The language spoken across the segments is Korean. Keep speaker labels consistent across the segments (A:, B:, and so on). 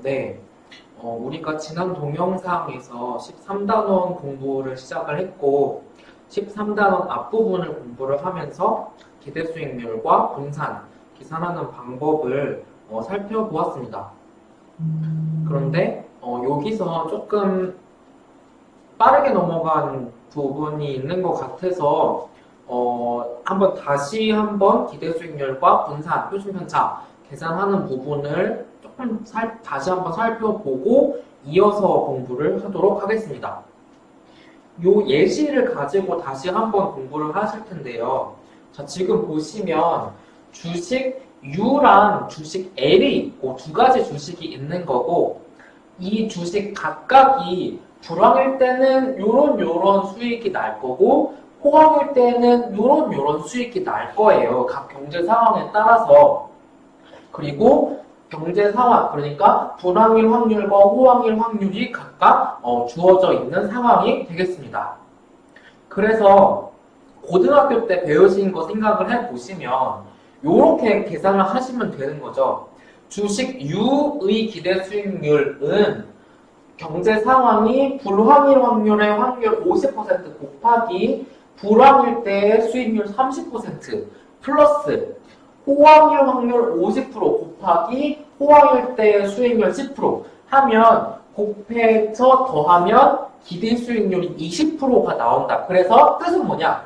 A: 네. 우리가 지난 동영상에서 13단원 공부를 시작을 했고, 13단원 앞부분을 공부를 하면서 기대수익률과 분산, 계산하는 방법을 살펴보았습니다. 그런데 여기서 조금 빠르게 넘어간 부분이 있는 것 같아서 다시 한번 기대수익률과 분산, 표준편차 계산하는 부분을 조금 다시 한번 살펴보고 이어서 공부를 하도록 하겠습니다. 요 예시를 가지고 다시 한번 공부를 하실 텐데요. 자, 지금 보시면 주식 U랑 주식 L이 있고 두 가지 주식이 있는 거고, 이 주식 각각이 불황일 때는 요런 수익이 날 거고, 호황일 때는 요런 수익이 날 거예요. 각 경제 상황에 따라서. 그리고 경제 상황, 그러니까 불황일 확률과 호황일 확률이 각각 주어져 있는 상황이 되겠습니다. 그래서 고등학교 때 배우신 거 생각을 해보시면 이렇게 계산을 하시면 되는 거죠. 주식 U의 기대 수익률은 경제 상황이 불황일 확률의 확률 50% 곱하기 불황일 때의 수익률 30% 플러스 호황일 확률 50% 곱하기 호황일 때의 수익률 10% 하면 곱해서 더하면 기대 수익률이 20%가 나온다. 그래서 뜻은 뭐냐?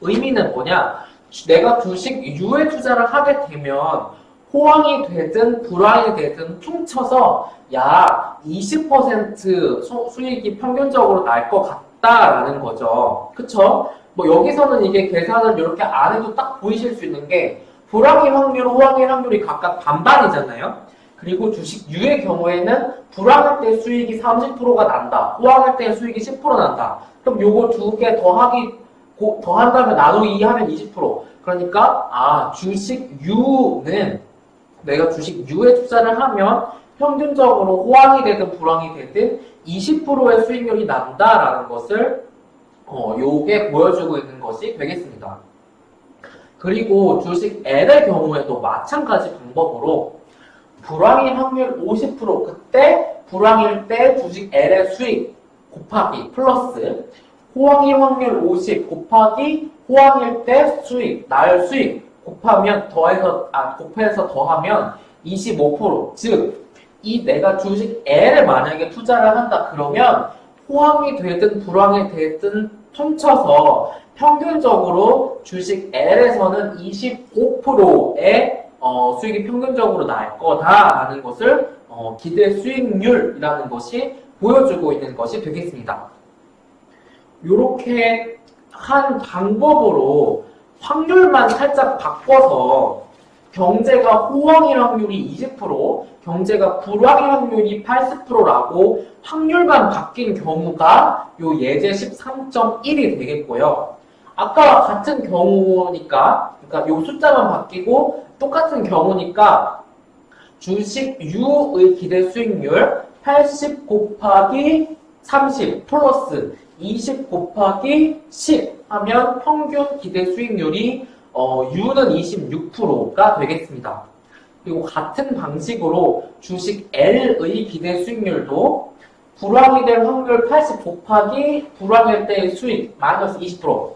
A: 의미는 뭐냐? 내가 주식 U에 투자를 하게 되면 호황이 되든 불황이 되든 퉁쳐서 약 20% 수익이 평균적으로 날 것 같다라는 거죠. 그쵸? 뭐 여기서는 이게 계산을 이렇게 안 해도 딱 보이실 수 있는 게 불황일 확률, 호황일 확률이 각각 반반이잖아요. 그리고 주식 U의 경우에는 불황일 때 수익이 30%가 난다. 호황일 때 수익이 10% 난다. 그럼 요거 두 개 더한 다음에 나누기 하면 20%. 그러니까 주식 U는 내가 주식 U에 투자를 하면 평균적으로 호황이 되든 불황이 되든 20%의 수익률이 난다라는 것을 요게 보여주고 있는 것이 되겠습니다. 그리고 주식 L의 경우에도 마찬가지 방법으로 불황일 확률 50% 그때 불황일 때 주식 L의 수익 곱하기 플러스 호황일 확률 50 곱하기 호황일 때 수익, 날 수익 곱해서 더하면 25%. 즉, 이 내가 주식 L을 만약에 투자를 한다 그러면 호황이 되든 불황이 되든 퉁쳐서 평균적으로 주식 L에서는 25%의 수익이 평균적으로 날 거다라는 것을 기대 수익률이라는 것이 보여주고 있는 것이 되겠습니다. 이렇게 한 방법으로 확률만 살짝 바꿔서 경제가 호황일 확률이 20%, 경제가 불황일 확률이 80%라고 확률만 바뀐 경우가 요 예제 13.1이 되겠고요. 아까와 같은 경우니까, 그러니까 요 숫자만 바뀌고 똑같은 경우니까 주식 U의 기대 수익률 80 곱하기 30 플러스 20 곱하기 10 하면 평균 기대 수익률이 U는 26%가 되겠습니다. 그리고 같은 방식으로 주식 L의 기대 수익률도 불황이 될 확률 80 곱하기 불황일 때의 수익 마이너스 20%, 그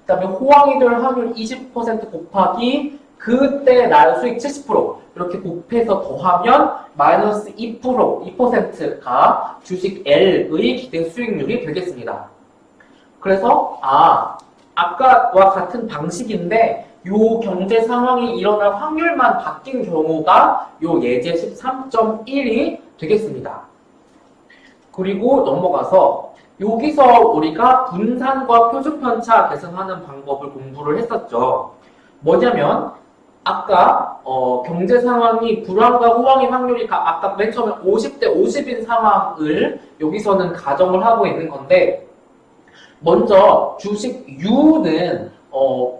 A: 다음에 호황이 될 확률 20% 곱하기 그때 날 수익 70% 이렇게 곱해서 더하면 마이너스 2%가 주식 L의 기대 수익률이 되겠습니다. 그래서 아까와 같은 방식인데 요 경제 상황이 일어날 확률만 바뀐 경우가 요 예제 13.1이 되겠습니다. 그리고 넘어가서 여기서 우리가 분산과 표준편차 계산하는 방법을 공부를 했었죠. 뭐냐면 아까 경제 상황이 불황과 호황의 확률이 아까 맨 처음에 50대 50인 상황을 여기서는 가정을 하고 있는 건데, 먼저 주식 U는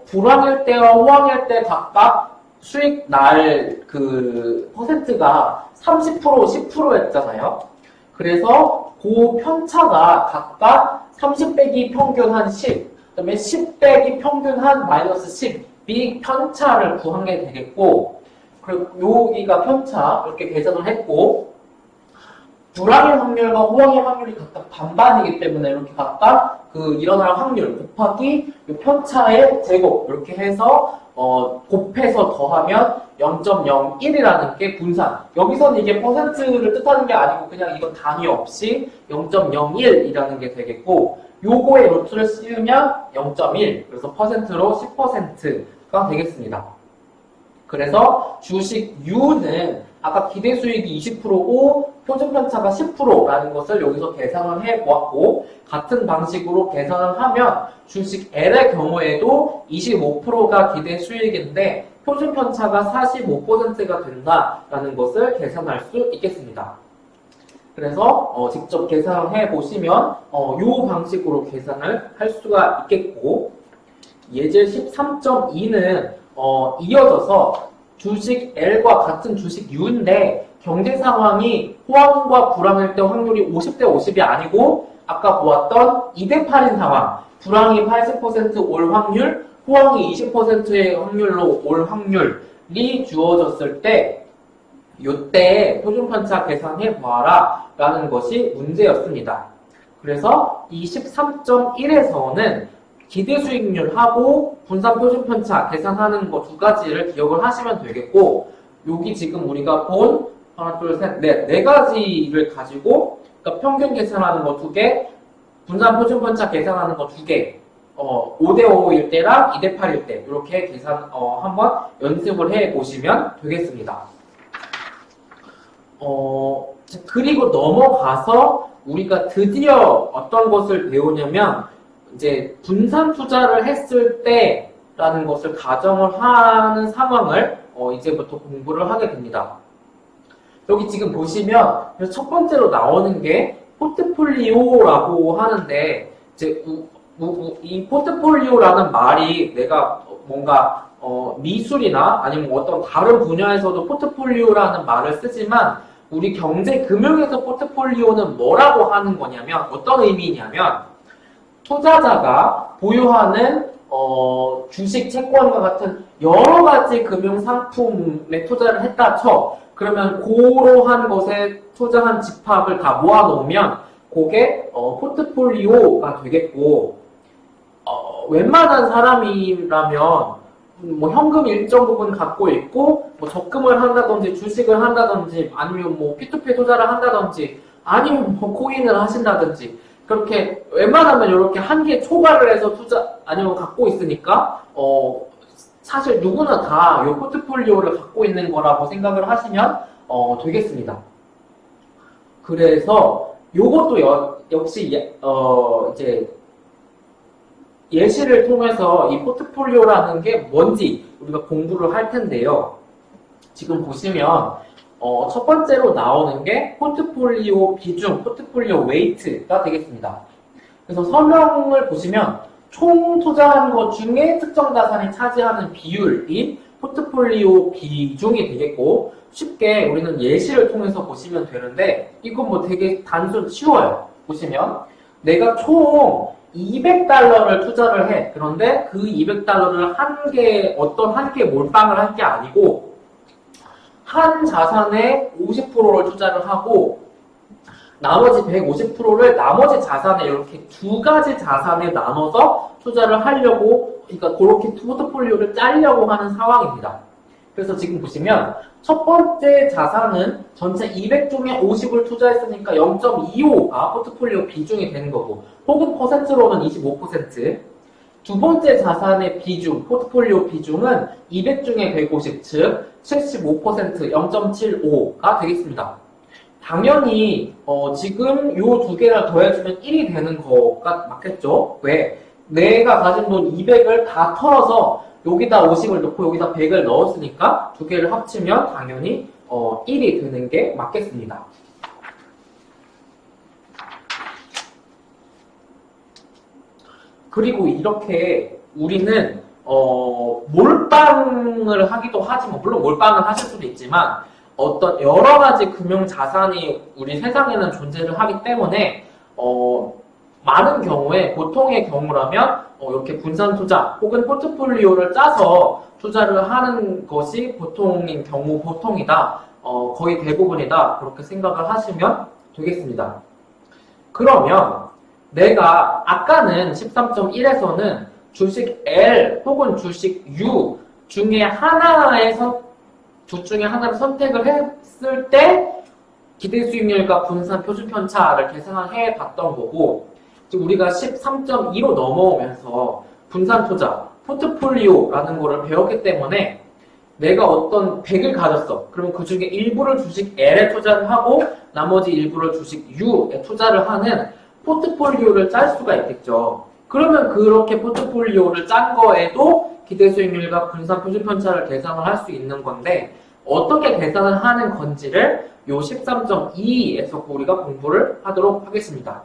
A: 불황일 때와 호황일 때 각각 수익 날 그 퍼센트가 30% 10%였잖아요. 그래서 그 편차가 각각 30 빼기 평균 한 10, 그 다음에 10 빼기 평균 한 마이너스 10이 편차를 구한 게 되겠고, 그리고 여기가 편차 이렇게 계산을 했고, 불황의 확률과 호황의 확률이 각각 반반이기 때문에 이렇게 각각 그 일어날 확률 곱하기 이 편차의 제곱 이렇게 해서 곱해서 더하면 0.01이라는 게 분산. 여기서는 이게 퍼센트를 뜻하는 게 아니고 그냥 이건 단위 없이 0.01이라는 게 되겠고 요거에 루트를 씌우면 0.1 그래서 퍼센트로 10%가 되겠습니다. 그래서 주식 U는 아까 기대 수익이 20%고 표준 편차가 10%라는 것을 여기서 계산을 해 보았고 같은 방식으로 계산을 하면 주식 L의 경우에도 25%가 기대 수익인데 표준 편차가 45%가 된다라는 것을 계산할 수 있겠습니다. 그래서 직접 계산을 해 보시면 이 방식으로 계산을 할 수가 있겠고 예제 13.2는 이어져서 주식 L과 같은 주식 U인데 경제 상황이 호황과 불황일 때 확률이 50대 50이 아니고 아까 보았던 2대 8인 상황 불황이 80% 올 확률 호황이 20%의 확률로 올 확률이 주어졌을 때 이때 표준편차 계산해 보아라 라는 것이 문제였습니다. 그래서 이 13.1에서는 기대 수익률하고 분산 표준편차 계산하는 거 두 가지를 기억을 하시면 되겠고 여기 지금 우리가 본 하나 둘셋 네 가지를 가지고 그러니까 평균 계산하는 거 두 개 분산 표준편차 계산하는 거 두 개 5대 5일 때랑 2대 8일 때 이렇게 계산 한번 연습을 해 보시면 되겠습니다. 그리고 넘어가서 우리가 드디어 어떤 것을 배우냐면 이제 분산 투자를 했을 때라는 것을 가정을 하는 상황을 이제부터 공부를 하게 됩니다. 여기 지금 보시면 첫 번째로 나오는 게 포트폴리오라고 하는데 이제 이 포트폴리오라는 말이 내가 뭔가 미술이나 아니면 어떤 다른 분야에서도 포트폴리오라는 말을 쓰지만 우리 경제 금융에서 포트폴리오는 뭐라고 하는 거냐면 어떤 의미냐면 투자자가 보유하는 주식, 채권과 같은 여러 가지 금융 상품에 투자를 했다 쳐. 그러면 그러한 것에 투자한 집합을 다 모아놓으면 그게 포트폴리오가 되겠고 웬만한 사람이라면 뭐 현금 일정 부분 갖고 있고 뭐 적금을 한다든지 주식을 한다든지 아니면 뭐 P2P 투자를 한다든지 아니면 뭐 코인을 하신다든지 그렇게 웬만하면 이렇게 한 개 초과를 해서 투자 아니면 갖고 있으니까 사실 누구나 다 이 포트폴리오를 갖고 있는 거라고 생각을 하시면 되겠습니다. 그래서 요것도 역시 이제 예시를 통해서 이 포트폴리오라는 게 뭔지 우리가 공부를 할 텐데요. 지금 보시면 첫 번째로 나오는 게 포트폴리오 비중, 포트폴리오 웨이트가 되겠습니다. 그래서 설명을 보시면 총 투자한 것 중에 특정 자산이 차지하는 비율이 포트폴리오 비중이 되겠고 쉽게 우리는 예시를 통해서 보시면 되는데 이건 뭐 되게 쉬워요. 보시면 내가 총 200달러를 투자를 해. 그런데 그 200달러를 어떤 한 개 몰빵을 할 게 아니고 한 자산에 50%를 투자를 하고 나머지 150%를 나머지 자산에 이렇게 두 가지 자산에 나눠서 투자를 하려고 그러니까 그렇게 포트폴리오를 짜려고 하는 상황입니다. 그래서 지금 보시면 첫 번째 자산은 전체 200 중에 50을 투자했으니까 0.25가 포트폴리오 비중이 되는 거고 혹은 퍼센트로는 25%. 두 번째 자산의 비중, 포트폴리오 비중은 200 중에 150, 즉 75%, 0.75가 되겠습니다. 당연히 지금 요 두 개를 더해주면 1이 되는 거가 맞겠죠? 왜? 내가 가진 돈 200을 다 털어서 여기다 50을 넣고 여기다 100을 넣었으니까 두 개를 합치면 당연히 1이 되는 게 맞겠습니다. 그리고 이렇게 우리는 몰빵을 하기도 하지만 물론 몰빵을 하실 수도 있지만 어떤 여러 가지 금융 자산이 우리 세상에는 존재를 하기 때문에 많은 경우에 보통의 경우라면 이렇게 분산 투자 혹은 포트폴리오를 짜서 투자를 하는 것이 보통인 경우 보통이다. 거의 대부분이다. 그렇게 생각을 하시면 되겠습니다. 그러면 내가 아까는 13.1에서는 주식 L 혹은 주식 U 중에 둘 중에 하나를 선택을 했을 때 기대 수익률과 분산 표준 편차를 계산을 해 봤던 거고, 지금 우리가 13.2로 넘어오면서 분산 투자, 포트폴리오라는 거를 배웠기 때문에 내가 어떤 100을 가졌어. 그러면 그 중에 일부를 주식 L에 투자를 하고 나머지 일부를 주식 U에 투자를 하는 포트폴리오를 짤 수가 있겠죠. 그러면 그렇게 포트폴리오를 짠 거에도 기대 수익률과 분산 표준 편차를 계산을 할 수 있는 건데, 어떻게 계산을 하는 건지를 요 13.2에서 우리가 공부를 하도록 하겠습니다.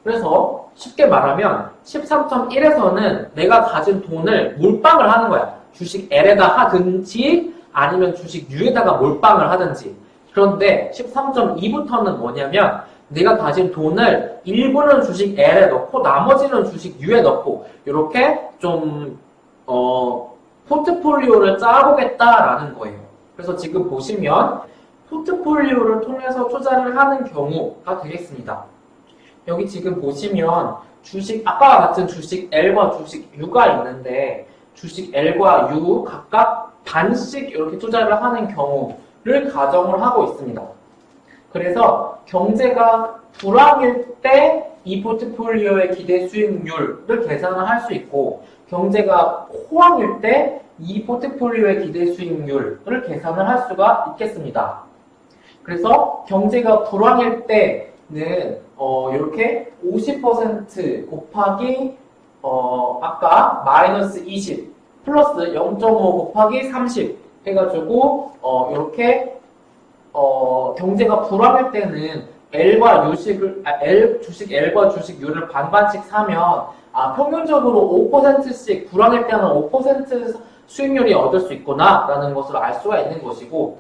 A: 그래서 쉽게 말하면 13.1에서는 내가 가진 돈을 몰빵을 하는 거야. 주식 L에다 하든지 아니면 주식 U에다가 몰빵을 하든지. 그런데 13.2부터는 뭐냐면 내가 가진 돈을 일부는 주식 L에 넣고 나머지는 주식 U에 넣고 이렇게 좀 포트폴리오를 짜보겠다라는 거예요. 그래서 지금 보시면 포트폴리오를 통해서 투자를 하는 경우가 되겠습니다. 여기 지금 보시면 아까와 같은 주식 L과 주식 U가 있는데 주식 L과 U 각각 반씩 이렇게 투자를 하는 경우를 가정을 하고 있습니다. 그래서 경제가 불황일 때 이 포트폴리오의 기대 수익률을 계산을 할 수 있고, 경제가 호황일 때 이 포트폴리오의 기대 수익률을 계산을 할 수가 있겠습니다. 그래서 경제가 불황일 때는 이렇게 50% 곱하기 아까 마이너스 20 플러스 0.5 곱하기 30 해가지고 이렇게 경제가 불황일 때는 주식 L과 주식 U를 반반씩 사면 평균적으로 5%씩 불황일 때는 5% 수익률이 얻을 수 있구나 라는 것을 알 수가 있는 것이고,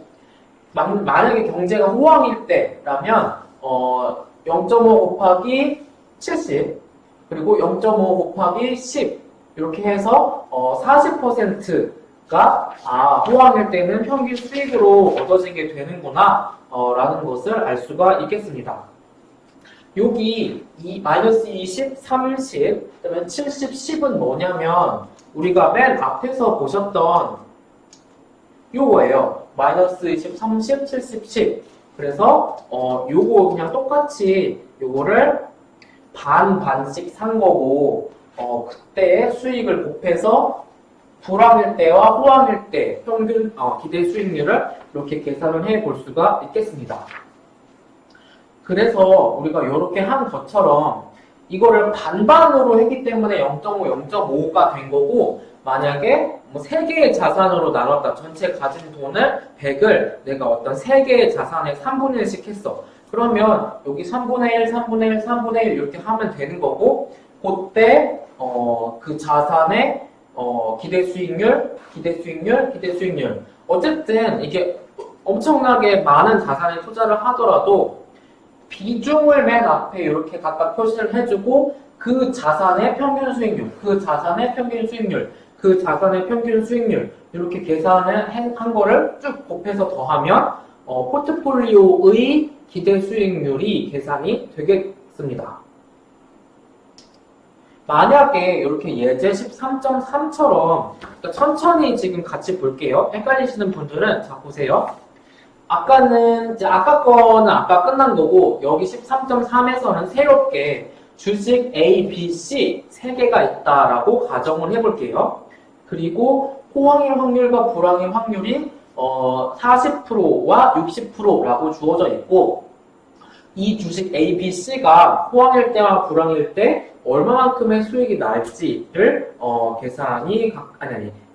A: 만약에 경제가 호황일 때라면 0.5 곱하기 70 그리고 0.5 곱하기 10 이렇게 해서 40%가 호황일 때는 평균 수익으로 얻어지게 되는구나 라는 것을 알 수가 있겠습니다. 여기 이 마이너스 20, 30, 그다음에 70, 10은 뭐냐면 우리가 맨 앞에서 보셨던 요거예요. 마이너스 20, 30, 70, 10. 그래서 요거 그냥 똑같이 요거를 반씩 산 거고, 그때의 수익을 곱해서 불황일 때와 호황일 때 평균 기대 수익률을 이렇게 계산을 해 볼 수가 있겠습니다. 그래서 우리가 이렇게 한 것처럼 이거를 반반으로 했기 때문에 0.5, 0.5가 된 거고, 만약에 3개의 자산으로 나눴다. 전체 가진 돈을 100을 내가 어떤 3개의 자산에 3분의 1씩 했어. 그러면 여기 3분의 1, 3분의 1, 3분의 1 이렇게 하면 되는 거고, 그때 그 자산의 기대 수익률. 어쨌든 이게 엄청나게 많은 자산에 투자를 하더라도 비중을 맨 앞에 이렇게 각각 표시를 해주고 그 자산의 평균 수익률 이렇게 계산을 한 거를 쭉 곱해서 더하면 포트폴리오의 기대 수익률이 계산이 되겠습니다. 만약에 이렇게 예제 13.3처럼 천천히 지금 같이 볼게요. 헷갈리시는 분들은 자 보세요. 아까 거는 아까 끝난 거고, 여기 13.3에서는 새롭게 주식 A, B, C 3개가 있다라고 가정을 해볼게요. 그리고 호황일 확률과 불황일 확률이 40%와 60%라고 주어져 있고, 이 주식 A, B, C가 호황일 때와 불황일 때 얼마만큼의 수익이 날지를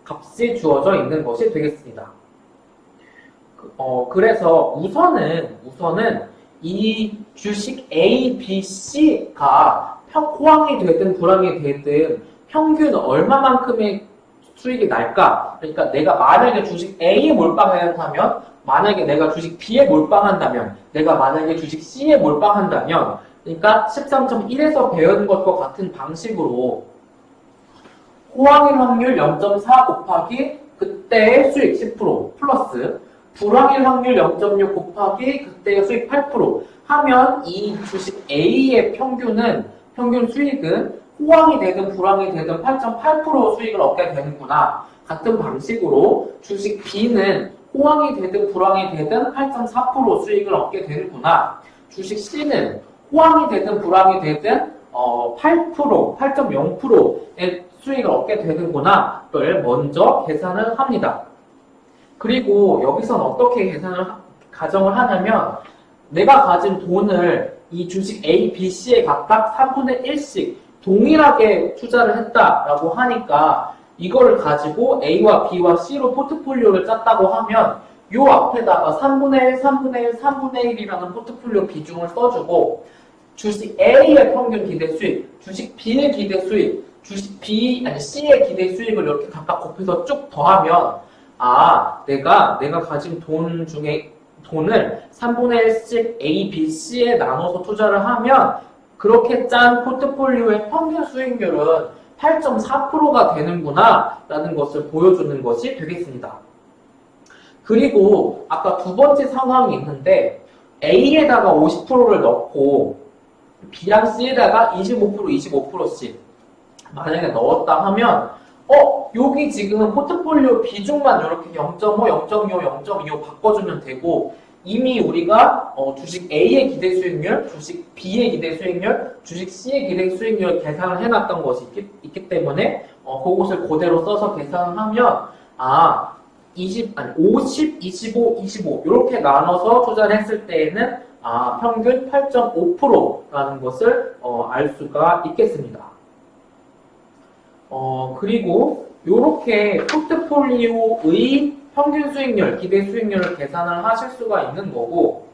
A: 값이 주어져 있는 것이 되겠습니다. 그래서 우선은 이 주식 A, B, C가 호황이 되든 불황이 되든 평균 얼마만큼의 수익이 날까? 그러니까 내가 만약에 주식 A에 몰빵한다면, 만약에 내가 주식 B에 몰빵한다면, 내가 만약에 주식 C에 몰빵한다면, 그러니까 13.1에서 배운 것과 같은 방식으로 호황일 확률 0.4 곱하기 그때의 수익 10% 플러스 불황일 확률 0.6 곱하기 그때의 수익 8% 하면 이 주식 A의 평균 수익은 호황이 되든 불황이 되든 8.8% 수익을 얻게 되는구나. 같은 방식으로 주식 B는 호황이 되든 불황이 되든 8.4% 수익을 얻게 되는구나. 주식 C는 호황이 되든 불황이 되든 8.0%의 수익을 얻게 되는구나를 먼저 계산을 합니다. 그리고 여기서는 어떻게 가정을 하냐면 내가 가진 돈을 이 주식 A, B, C에 각각 3분의 1씩 동일하게 투자를 했다라고 하니까 이거를 가지고 A와 B와 C로 포트폴리오를 짰다고 하면 요 앞에다가 3분의 1, 3분의 1, 3분의 1이라는 포트폴리오 비중을 써주고 주식 A의 평균 기대 수익, 주식 B의 기대 수익, 주식 C의 기대 수익을 이렇게 각각 곱해서 쭉 더하면 내가 가진 돈 중에 돈을 3분의 1씩 A, B, C에 나눠서 투자를 하면 그렇게 짠 포트폴리오의 평균 수익률은 8.4%가 되는구나 라는 것을 보여주는 것이 되겠습니다. 그리고 아까 두 번째 상황이 있는데 A에다가 50%를 넣고 B랑 C에다가 25%씩 만약에 넣었다 하면 여기 지금 포트폴리오 비중만 이렇게 0.5, 0.25, 0.25 바꿔주면 되고 이미 우리가 주식 A의 기대 수익률, 주식 B의 기대 수익률, 주식 C의 기대 수익률을 계산을 해놨던 것이 있기 때문에 그것을 그대로 써서 계산을 하면 50, 25, 25 이렇게 나눠서 투자를 했을 때에는 평균 8.5%라는 것을 알 수가 있겠습니다. 그리고 이렇게 포트폴리오의 평균 수익률, 기대 수익률을 계산을 하실 수가 있는 거고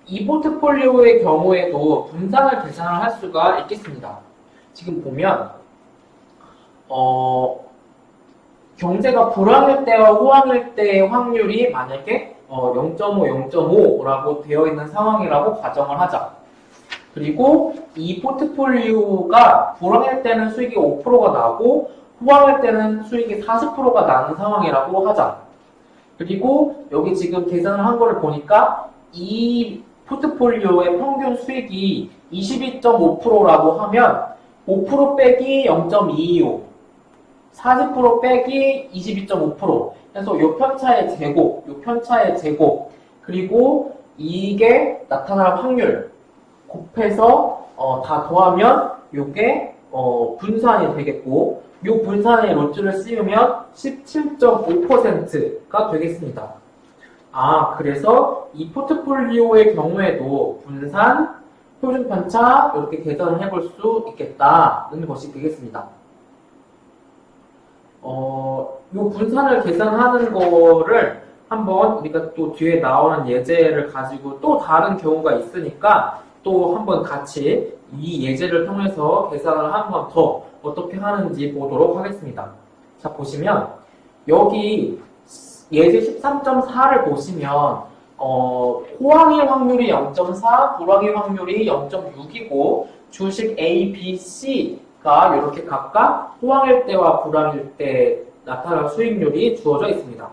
A: 이 포트폴리오의 경우에도 분산을 계산을 할 수가 있겠습니다. 지금 보면 경제가 불황일 때와 호황일 때의 확률이 만약에 0.5, 0.5라고 되어 있는 상황이라고 가정을 하자. 그리고 이 포트폴리오가 불황일 때는 수익이 5%가 나고 호황일 때는 수익이 40%가 나는 상황이라고 하자. 그리고 여기 지금 계산을 한 거를 보니까 이 포트폴리오의 평균 수익이 22.5%라고 하면 5% 빼기 0.225 40% 빼기 22.5% 그래서 요 편차의 제곱 그리고 이게 나타날 확률 곱해서 다 더하면 요게 분산이 되겠고 요 분산의 로트를 씌우면 17.5%가 되겠습니다. 그래서 이 포트폴리오의 경우에도 분산, 표준 편차 이렇게 계산을 해볼 수 있겠다는 것이 되겠습니다. 요 분산을 계산하는 거를 한번 우리가 또 뒤에 나오는 예제를 가지고 또 다른 경우가 있으니까 또 한번 같이 이 예제를 통해서 계산을 한 번 더 어떻게 하는지 보도록 하겠습니다. 자, 보시면 여기 예제 13.4를 보시면 호황의 확률이 0.4, 불황의 확률이 0.6이고 주식 A, B, C가 이렇게 각각 호황일 때와 불황일 때 나타날 수익률이 주어져 있습니다.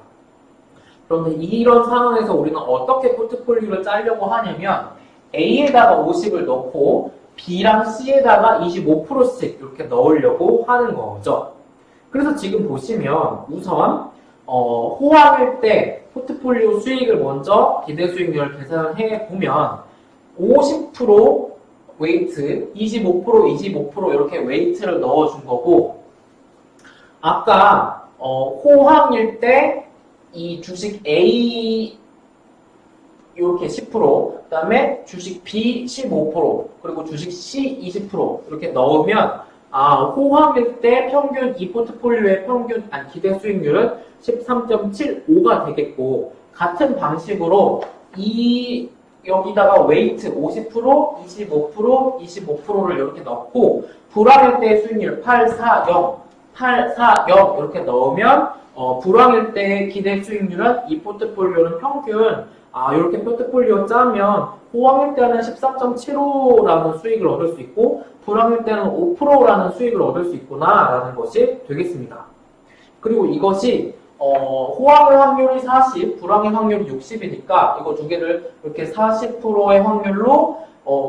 A: 그런데 이런 상황에서 우리는 어떻게 포트폴리오를 짜려고 하냐면 A에다가 50을 넣고 B랑 C에다가 25%씩 이렇게 넣으려고 하는 거죠. 그래서 지금 보시면 우선 호황일 때 포트폴리오 수익을 먼저 기대 수익률을 계산을 해보면 50% 웨이트, 25% 이렇게 웨이트를 넣어준 거고 아까 호황일 때 이 주식 A 이렇게 10%, 그 다음에 주식 B 15%, 그리고 주식 C 20% 이렇게 넣으면 호황일 때 평균 이 포트폴리오의 평균 기대 수익률은 13.75가 되겠고 같은 방식으로 여기다가 웨이트 50%, 25%, 25%를 이렇게 넣고 불황일 때의 수익률 840 이렇게 넣으면 불황일 때의 기대 수익률은 이 포트폴리오는 평균 이렇게 포트폴리오 짜면 호황일 때는 13.75라는 수익을 얻을 수 있고 불황일 때는 5%라는 수익을 얻을 수 있구나 라는 것이 되겠습니다. 그리고 이것이 호황의 확률이 40, 불황의 확률이 60이니까 이거 두 개를 이렇게 40%의 확률로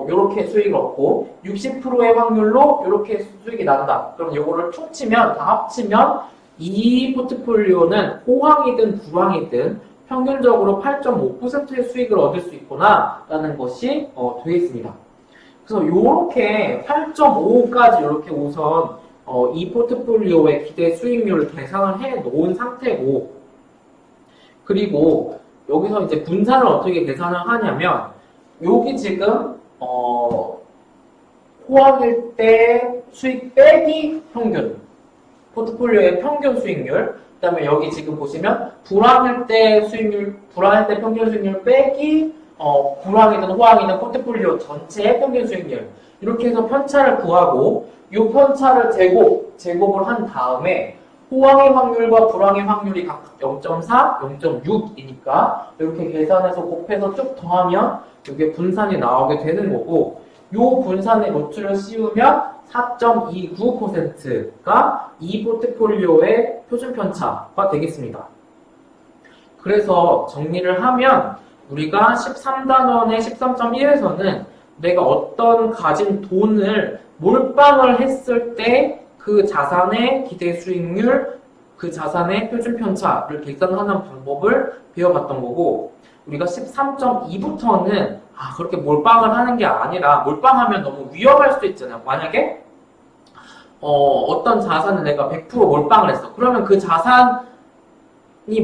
A: 이렇게 수익을 얻고 60%의 확률로 이렇게 수익이 난다. 그럼 이거를 퉁치면 다 합치면 이 포트폴리오는 호황이든 불황이든 평균적으로 8.5%의 수익을 얻을 수 있구나 라는 것이 되어 있습니다. 그래서 이렇게 8.5까지 이렇게 우선 이 포트폴리오의 기대 수익률을 계산을 해 놓은 상태고, 그리고 여기서 이제 분산을 어떻게 계산을 하냐면 여기 지금 호황일 때 수익 빼기 평균, 포트폴리오의 평균 수익률, 그 다음에 여기 지금 보시면 불황일 때 수익률, 불황일 때 평균 수익률 빼기 불황이든 호황이든 포트폴리오 전체의 평균 수익률, 이렇게 해서 편차를 구하고 이 편차를 제곱을 한 다음에 호황의 확률과 불황의 확률이 각각 0.4, 0.6이니까 이렇게 계산해서 곱해서 쭉 더하면 이게 분산이 나오게 되는 거고, 이 분산의 루트를 씌우면 4.29%가 이 포트폴리오의 표준 편차가 되겠습니다. 그래서 정리를 하면 우리가 13단원의 13.1에서는 내가 어떤 가진 돈을 몰빵을 했을 때 그 자산의 기대 수익률, 그 자산의 표준 편차를 계산하는 방법을 배워봤던 거고, 우리가 13.2부터는 그렇게 몰빵을 하는 게 아니라, 몰빵하면 너무 위험할 수도 있잖아요. 만약에 어떤 자산을 내가 100% 몰빵을 했어. 그러면 그 자산이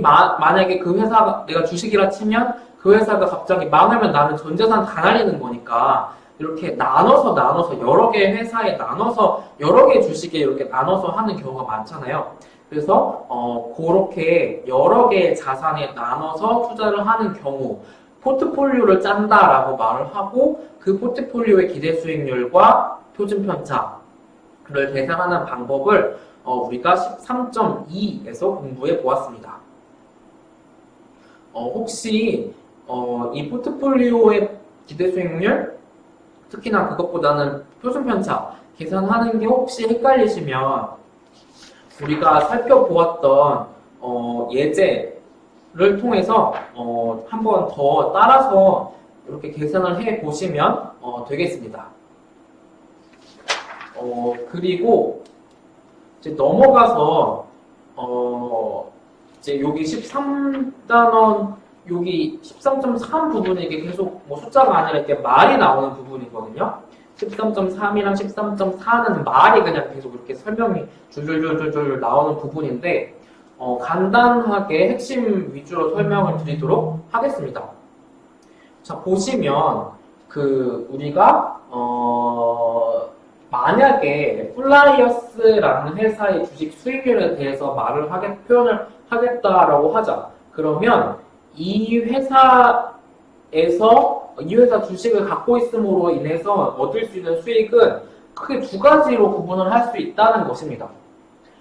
A: 만약에 그 회사가, 내가 주식이라 치면 그 회사가 갑자기 망하면 나는 전 재산 다 날리는 거니까 이렇게 나눠서 여러 개의 회사에 나눠서 여러 개의 주식에 이렇게 나눠서 하는 경우가 많잖아요. 그래서 그렇게 여러 개의 자산에 나눠서 투자를 하는 경우 포트폴리오를 짠다라고 말을 하고, 그 포트폴리오의 기대 수익률과 표준 편차를 계산하는 방법을 우리가 13.2에서 공부해 보았습니다. 혹시 이 포트폴리오의 기대 수익률, 특히나 그것보다는 표준 편차 계산하는 게 혹시 헷갈리시면 우리가 살펴보았던 예제를 통해서 한 번 더 따라서 이렇게 계산을 해 보시면 되겠습니다. 그리고 이제 넘어가서 이제 여기 13단원 여기 13.3 부분이 이게 계속 뭐 숫자가 아니라 이렇게 말이 나오는 부분이거든요. 13.3이랑 13.4는 말이 그냥 계속 이렇게 설명이 줄줄줄줄 나오는 부분인데, 간단하게 핵심 위주로 설명을 드리도록 하겠습니다. 자, 보시면 우리가 만약에 플라이어스라는 회사의 주식 수익률에 대해서 표현을 하겠다라고 하자. 그러면 이 회사 주식을 갖고 있음으로 인해서 얻을 수 있는 수익은 크게 두 가지로 구분을 할 수 있다는 것입니다.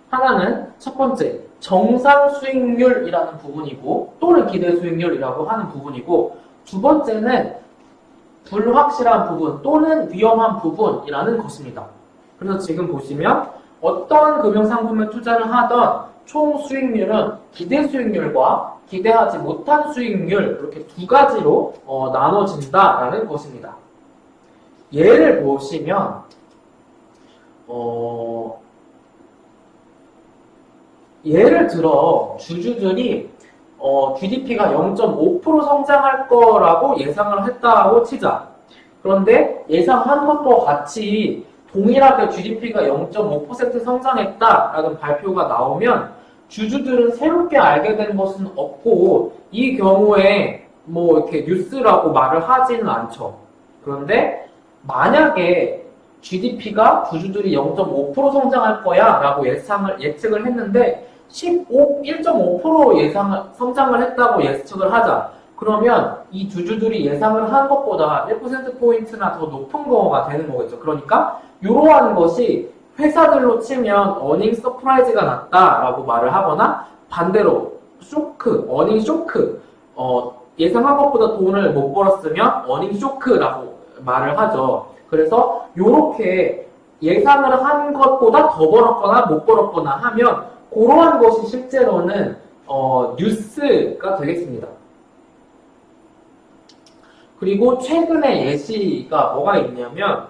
A: 하나는 첫 번째, 정상 수익률이라는 부분이고, 또는 기대 수익률이라고 하는 부분이고, 두 번째는 불확실한 부분 또는 위험한 부분이라는 것입니다. 그래서 지금 보시면 어떤 금융상품에 투자를 하던 총 수익률은 기대 수익률과 기대하지 못한 수익률, 이렇게 두 가지로 나눠진다라는 것입니다. 예를 보시면 예를 들어 주주들이 GDP가 0.5% 성장할 거라고 예상을 했다고 치자. 그런데 예상한 것과 같이 동일하게 GDP가 0.5% 성장했다라는 발표가 나오면 주주들은 새롭게 알게 된 것은 없고, 이 경우에 뭐 이렇게 뉴스라고 말을 하지는 않죠. 그런데 만약에 GDP가 주주들이 0.5% 성장할 거야 라고 예측을 했는데 1.5% 성장을 했다고 예측을 하자. 그러면 이 주주들이 예상을 한 것보다 1%포인트나 더 높은 거가 되는 거겠죠. 그러니까 이러한 것이 회사들로 치면 어닝 서프라이즈가 났다라고 말을 하거나, 반대로 어닝 쇼크, 예상한 것보다 돈을 못 벌었으면 어닝 쇼크라고 말을 하죠. 그래서 이렇게 예상을 한 것보다 더 벌었거나 못 벌었거나 하면 그러한 것이 실제로는 뉴스가 되겠습니다. 그리고 최근에 예시가 뭐가 있냐면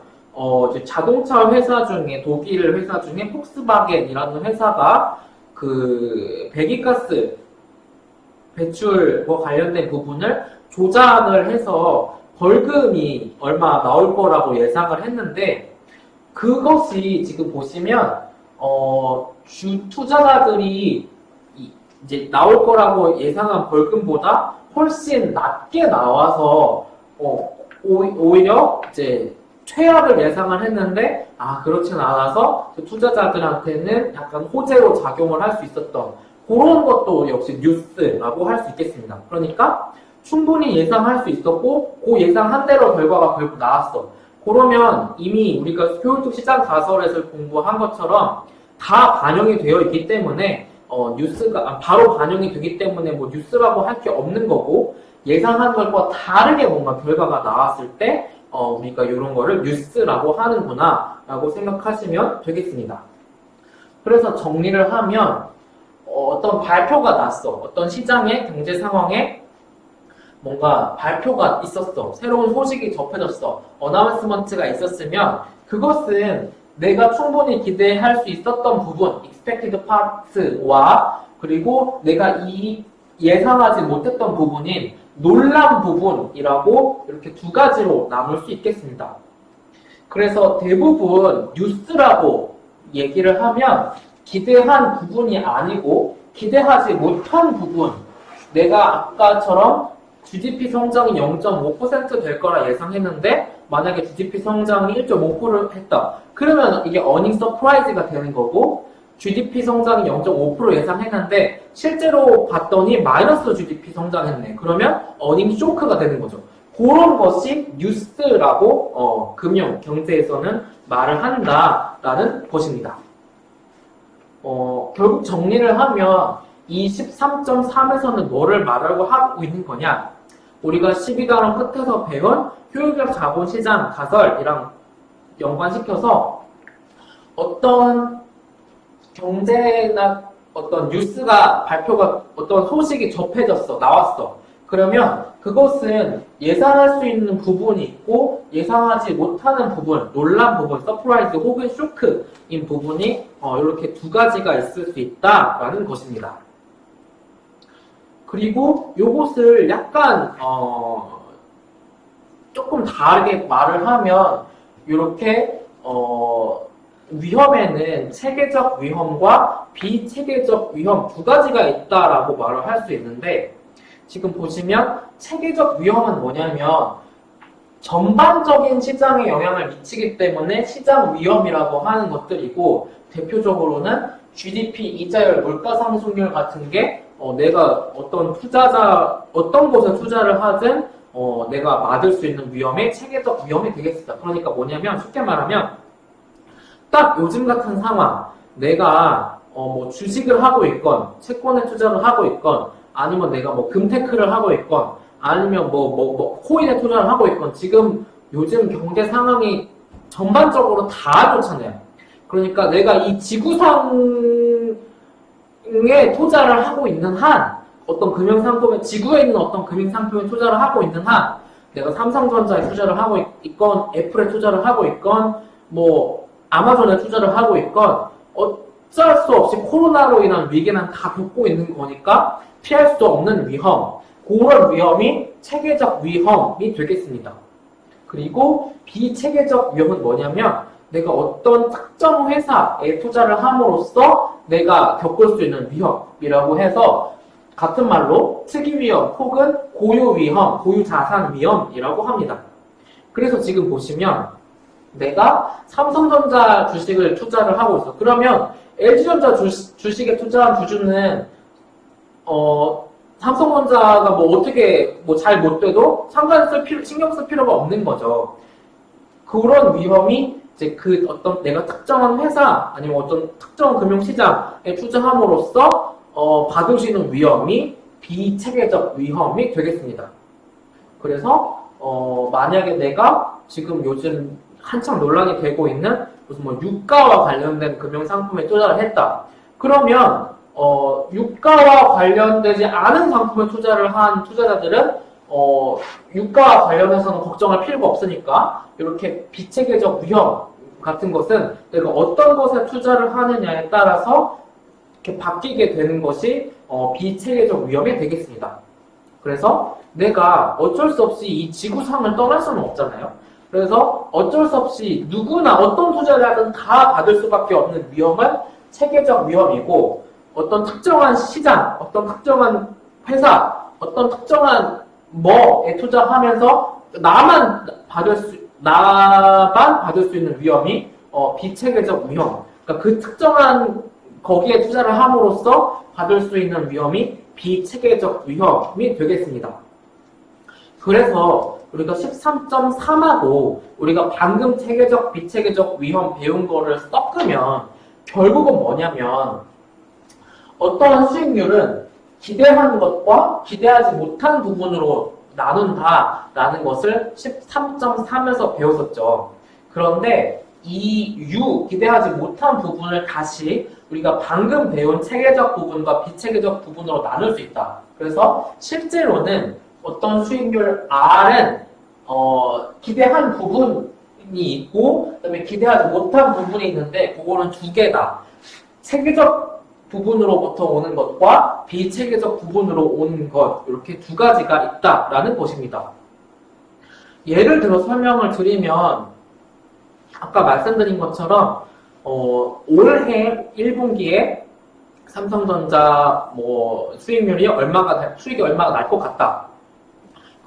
A: 이제 자동차 회사 중에 독일 회사 중에 폭스바겐이라는 회사가 그 배기가스 배출과 관련된 부분을 조작을 해서 벌금이 얼마 나올 거라고 예상을 했는데 그것이 지금 보시면 주 투자자들이 이제 나올 거라고 예상한 벌금보다 훨씬 낮게 나와서 오히려 이제 최악을 예상을 했는데 그렇진 않아서 투자자들한테는 약간 호재로 작용을 할 수 있었던 그런 것도 역시 뉴스라고 할 수 있겠습니다. 그러니까 충분히 예상할 수 있었고 그 예상한 대로 결과가 결국 나왔어. 그러면 이미 우리가 효율적 시장 가설에서 공부한 것처럼 다 반영이 되어 있기 때문에 뉴스가 바로 반영이 되기 때문에 뭐 뉴스라고 할 게 없는 거고 예상한 것과 다르게 뭔가 결과가 나왔을 때 우리가 이런 거를 뉴스라고 하는구나 라고 생각하시면 되겠습니다. 그래서 정리를 하면 어떤 발표가 났어. 어떤 시장의 경제 상황에 뭔가 발표가 있었어. 새로운 소식이 접해졌어. 어나운스먼트가 있었으면 그것은 내가 충분히 기대할 수 있었던 부분, expected part와 그리고 내가 예상하지 못했던 부분인 놀란 부분이라고 이렇게 두 가지로 나눌 수 있겠습니다. 그래서 대부분 뉴스라고 얘기를 하면 기대한 부분이 아니고 기대하지 못한 부분, 내가 아까처럼 GDP 성장이 0.5% 될 거라 예상했는데 만약에 GDP 성장이 1.5%를 했다. 그러면 이게 어닝 서프라이즈가 되는 거고 GDP 성장이 0.5% 예상했는데 실제로 봤더니 마이너스 GDP 성장했네. 그러면 어닝 쇼크가 되는 거죠. 그런 것이 뉴스라고 금융, 경제에서는 말을 한다라는 것입니다. 결국 정리를 하면 이 13.3에서는 뭐를 말하고 하고 있는 거냐? 우리가 12단원 끝에서 배운 효율적 자본시장 가설이랑 연관시켜서 어떤 경제나 어떤 뉴스가 발표가 어떤 소식이 접해졌어, 나왔어. 그러면 그것은 예상할 수 있는 부분이 있고 예상하지 못하는 부분, 놀란 부분, 서프라이즈 혹은 쇼크인 부분이 이렇게 두 가지가 있을 수 있다라는 것입니다. 그리고 요것을 약간 조금 다르게 말을 하면 이렇게 위험에는 체계적 위험과 비체계적 위험 두 가지가 있다라고 말을 할 수 있는데 지금 보시면 체계적 위험은 뭐냐면 전반적인 시장에 영향을 미치기 때문에 시장 위험이라고 하는 것들이고 대표적으로는 GDP, 이자율, 물가상승률 같은 게 내가 어떤 곳에 투자를 하든 내가 맞을 수 있는 위험의 체계적 위험이 되겠습니다. 그러니까 뭐냐면 쉽게 말하면 딱 요즘 같은 상황 내가 뭐 주식을 하고 있건 채권에 투자를 하고 있건 아니면 내가 뭐 금테크를 하고 있건 아니면 뭐 코인에 투자를 하고 있건 지금 요즘 경제 상황이 전반적으로 다 좋잖아요. 그러니까 내가 이 지구상에 투자를 하고 있는 한 어떤 금융상품에 지구에 있는 어떤 금융상품에 투자를 하고 있는 한 내가 삼성전자에 투자를 하고 있건 애플에 투자를 하고 있건 뭐 아마존에 투자를 하고 있건 어쩔 수 없이 코로나로 인한 위기는 다 겪고 있는 거니까 피할 수 없는 위험, 그런 위험이 체계적 위험이 되겠습니다. 그리고 비체계적 위험은 뭐냐면 내가 어떤 특정 회사에 투자를 함으로써 내가 겪을 수 있는 위험이라고 해서 같은 말로 특이 위험 혹은 고유 위험, 고유 자산 위험이라고 합니다. 그래서 지금 보시면 내가 삼성전자 주식을 투자를 하고 있어. 그러면 LG전자 주식에 투자한 주주는 삼성전자가 뭐 어떻게 뭐 잘 못 돼도 신경 쓸 필요가 없는 거죠. 그런 위험이 이제 그 어떤 내가 특정한 회사 아니면 어떤 특정한 금융시장에 투자함으로써 받을 수 있는 위험이 비체계적 위험이 되겠습니다. 그래서 만약에 내가 지금 요즘 한창 논란이 되고 있는 무슨 뭐 유가와 관련된 금융상품에 투자를 했다. 그러면 유가와 관련되지 않은 상품에 투자를 한 투자자들은 유가와 관련해서는 걱정할 필요가 없으니까 이렇게 비체계적 위험 같은 것은 내가 어떤 것에 투자를 하느냐에 따라서 이렇게 바뀌게 되는 것이 비체계적 위험이 되겠습니다. 그래서 내가 어쩔 수 없이 이 지구상을 떠날 수는 없잖아요. 그래서 어쩔 수 없이 누구나 어떤 투자를 하든 다 받을 수밖에 없는 위험은 체계적 위험이고, 어떤 특정한 시장, 어떤 특정한 회사, 어떤 특정한 뭐에 투자하면서 나만 받을 수 있는 위험이 비체계적 위험. 그러니까 그 특정한 거기에 투자를 함으로써 받을 수 있는 위험이 비체계적 위험이 되겠습니다. 그래서 우리가 13.3하고 우리가 방금 체계적, 비체계적 위험 배운 거를 섞으면 결국은 뭐냐면 어떠한 수익률은 기대한 것과 기대하지 못한 부분으로 나눈다라는 것을 13.3에서 배웠었죠. 그런데 이 기대하지 못한 부분을 다시 우리가 방금 배운 체계적 부분과 비체계적 부분으로 나눌 수 있다. 그래서 실제로는 어떤 수익률 R은 기대한 부분이 있고 그다음에 기대하지 못한 부분이 있는데 그거는 두 개다. 체계적 부분으로부터 오는 것과 비체계적 부분으로 오는 것, 이렇게 두 가지가 있다라는 것입니다. 예를 들어 설명을 드리면 아까 말씀드린 것처럼 올해 1분기에 삼성전자 수익이 얼마가 날 것 같다.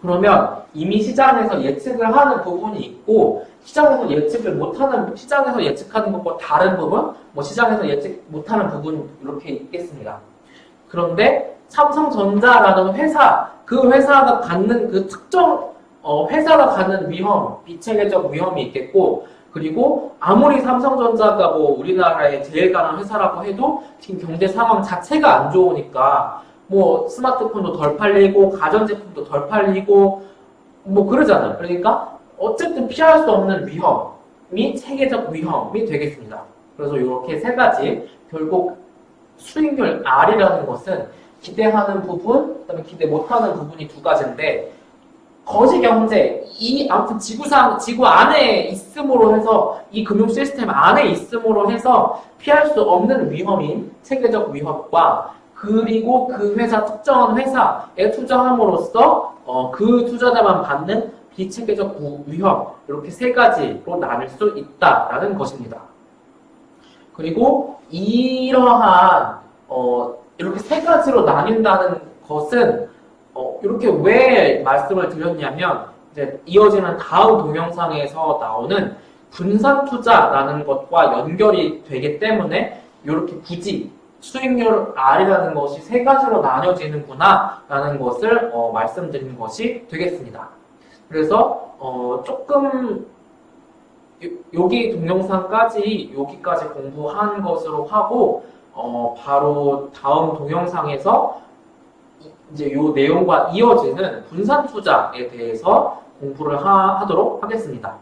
A: 그러면 이미 시장에서 예측을 하는 부분이 있고 시장에서 예측하는 것과 다른 부분, 시장에서 예측 못하는 부분 이렇게 있겠습니다. 그런데 삼성전자라는 회사, 그 회사가 갖는 그 특정 회사가 갖는 위험, 비체계적 위험이 있겠고, 그리고 아무리 삼성전자가 우리나라의 제일 강한 회사라고 해도 지금 경제 상황 자체가 안 좋으니까 스마트폰도 덜 팔리고 가전제품도 덜 팔리고 그러잖아요. 그러니까 어쨌든 피할 수 없는 위험이 체계적 위험이 되겠습니다. 그래서 이렇게 세 가지, 결국 수익률 R이라는 것은 기대하는 부분, 그다음에 기대 못하는 부분이 두 가지인데, 거시경제, 아무튼 지구 안에 있음으로 해서, 이 금융 시스템 안에 있음으로 해서 피할 수 없는 위험인 체계적 위험과, 그리고 그 회사, 특정한 회사에 투자함으로써 그 투자자만 받는 비체계적 위험, 이렇게 세 가지로 나눌 수 있다라는 것입니다. 그리고 이러한 이렇게 세 가지로 나뉜다는 것은 이렇게 왜 말씀을 드렸냐면, 이제 이어지는 다음 동영상에서 나오는 분산 투자라는 것과 연결이 되기 때문에 이렇게 굳이 수익률 R이라는 것이 세 가지로 나뉘어지는구나 라는 것을 말씀드린 것이 되겠습니다. 그래서 조금 여기 동영상까지 여기까지 공부한 것으로 하고 바로 다음 동영상에서 이제 요 내용과 이어지는 분산 투자에 대해서 공부를 하도록 하겠습니다.